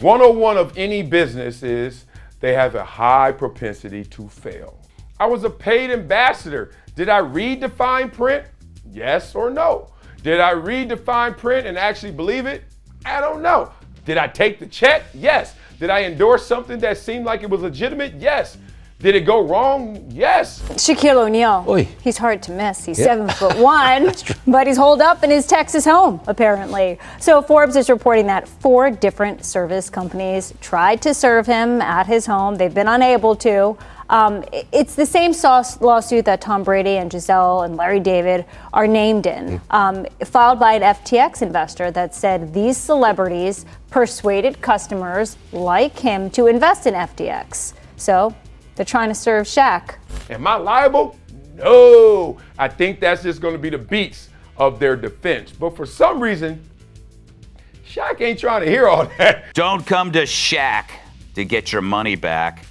101 of any business is they have a high propensity to fail. I was a paid ambassador. Did I read the fine print? Yes or no? Did I read the fine print and actually believe it? I don't know. Did I take the check? Yes. Did I endorse something that seemed like it was legitimate? Yes. Did it go wrong? Yes. Shaquille O'Neal. Oy. He's hard to miss. He's 7'1", but he's holed up in his Texas home, apparently. So Forbes is reporting that 4 different service companies tried to serve him at his home. They've been unable to. It's the same lawsuit that Tom Brady and Giselle and Larry David are named in, filed by an FTX investor that said these celebrities persuaded customers like him to invest in FTX. So they're trying to serve Shaq. Am I liable? No. I think that's just going to be the beats of their defense. But for some reason, Shaq ain't trying to hear all that. Don't come to Shaq to get your money back.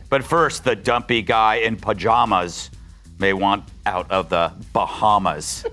But first, the dumpy guy in pajamas may want out of the Bahamas.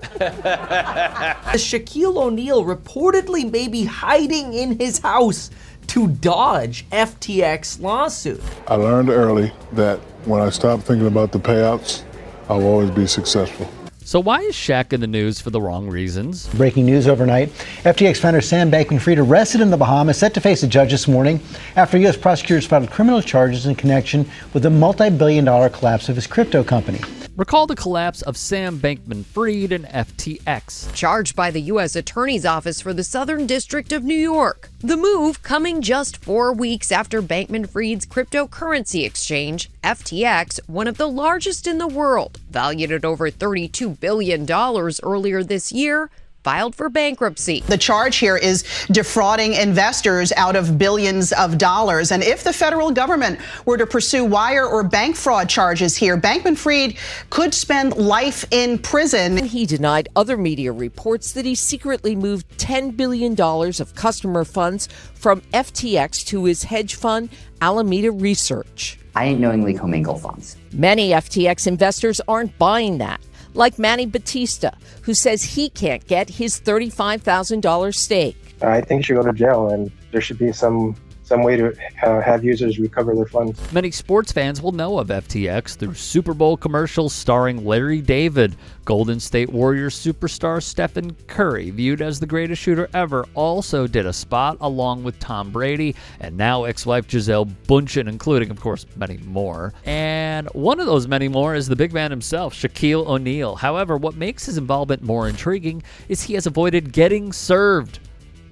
Shaquille O'Neal reportedly may be hiding in his house to dodge FTX lawsuit. I learned early that when I stop thinking about the payouts, I'll always be successful. So why is Shaq in the news for the wrong reasons? Breaking news overnight. FTX founder Sam Bankman-Fried arrested in the Bahamas, set to face a judge this morning after U.S. prosecutors filed criminal charges in connection with the multi-billion-dollar collapse of his crypto company. Recall the collapse of Sam Bankman-Fried and FTX. Charged by the U.S. Attorney's Office for the Southern District of New York. The move coming just 4 weeks after Bankman-Fried's cryptocurrency exchange, FTX, one of the largest in the world, valued at over $32 billion earlier this year, filed for bankruptcy. The charge here is defrauding investors out of billions of dollars. And if the federal government were to pursue wire or bank fraud charges here, Bankman-Fried could spend life in prison. He denied other media reports that he secretly moved $10 billion of customer funds from FTX to his hedge fund, Alameda Research. I didn't knowingly commingle funds. Many FTX investors aren't buying that, like Manny Batista, who says he can't get his $35,000 stake. I think he should go to jail, and there should be some way to have users recover their funds. Many sports fans will know of FTX through Super Bowl commercials starring Larry David. Golden State Warriors superstar Stephen Curry, viewed as the greatest shooter ever, also did a spot along with Tom Brady and now ex-wife Giselle Bündchen, including, of course, many more. And one of those many more is the big man himself, Shaquille O'Neal. However, what makes his involvement more intriguing is he has avoided getting served,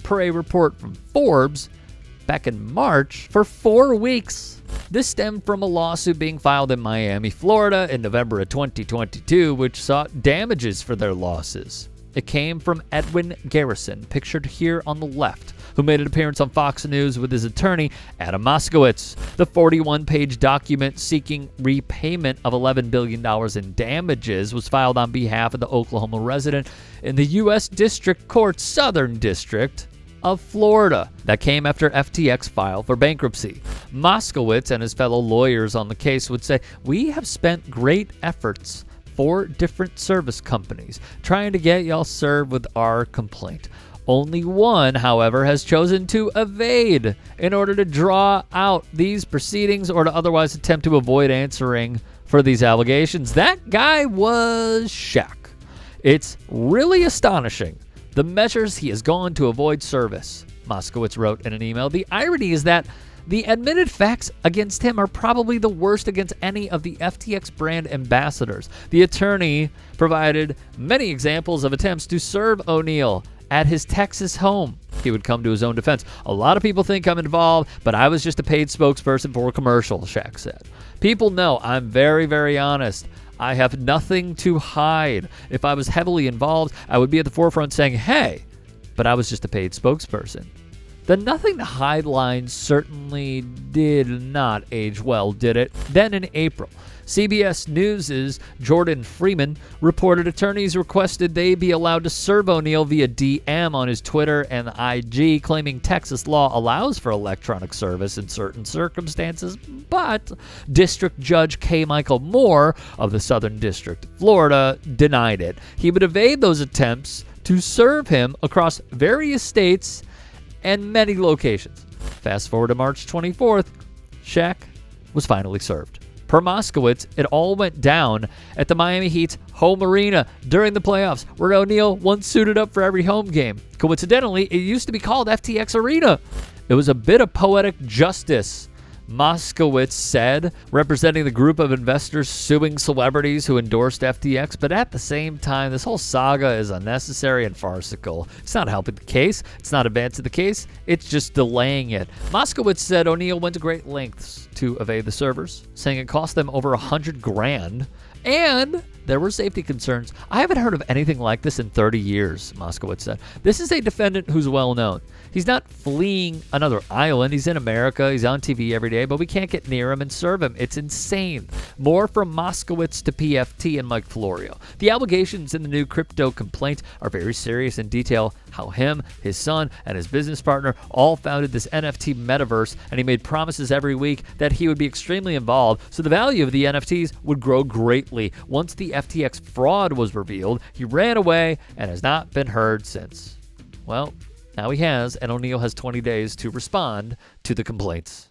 per a report from Forbes, back in March for 4 weeks. This stemmed from a lawsuit being filed in Miami, Florida in November of 2022, which sought damages for their losses. It came from Edwin Garrison, pictured here on the left, who made an appearance on Fox News with his attorney, Adam Moskowitz. The 41-page document seeking repayment of $11 billion in damages was filed on behalf of the Oklahoma resident in the U.S. District Court Southern District of Florida. That came after FTX filed for bankruptcy. Moskowitz and his fellow lawyers on the case would say, "We have spent great efforts, 4 different service companies, trying to get y'all served with our complaint. Only one, however, has chosen to evade in order to draw out these proceedings or to otherwise attempt to avoid answering for these allegations. That guy was Shaq. It's really astonishing the measures he has gone to avoid service," Moskowitz wrote in an email. "The irony is that the admitted facts against him are probably the worst against any of the FTX brand ambassadors." The attorney provided many examples of attempts to serve O'Neal at his Texas home. He would come to his own defense. "A lot of people think I'm involved, but I was just a paid spokesperson for a commercial," Shaq said. "People know I'm very, very honest. I have nothing to hide. If I was heavily involved, I would be at the forefront saying, hey, but I was just a paid spokesperson." The nothing to hide line certainly did not age well, did it? Then in April, CBS News' Jordan Freeman reported attorneys requested they be allowed to serve O'Neal via DM on his Twitter and IG, claiming Texas law allows for electronic service in certain circumstances, but District Judge K. Michael Moore of the Southern District of Florida denied it. He would evade those attempts to serve him across various states and many locations. Fast forward to March 24th, Shaq was finally served. Per Moskowitz, it all went down at the Miami Heat's home arena during the playoffs, where O'Neal once suited up for every home game. Coincidentally, it used to be called FTX Arena. It was a bit of poetic justice, Moskowitz said, representing the group of investors suing celebrities who endorsed FTX. But at the same time, this whole saga is unnecessary and farcical. It's not helping the case. It's not advancing the case. It's just delaying it. Moskowitz said O'Neal went to great lengths to evade the servers, saying it cost them over $100,000. And there were safety concerns. I haven't heard of anything like this in 30 years, Moskowitz said. This is a defendant who's well known. He's not fleeing another island. He's in America. He's on TV every day, but we can't get near him and serve him. It's insane. More from Moskowitz to PFT and Mike Florio. The allegations in the new crypto complaint are very serious and detail how him, his son, and his business partner all founded this NFT metaverse, and he made promises every week that he would be extremely involved, so the value of the NFTs would grow greatly. Once the FTX fraud was revealed, he ran away and has not been heard since. Well, now he has, and O'Neal has 20 days to respond to the complaints.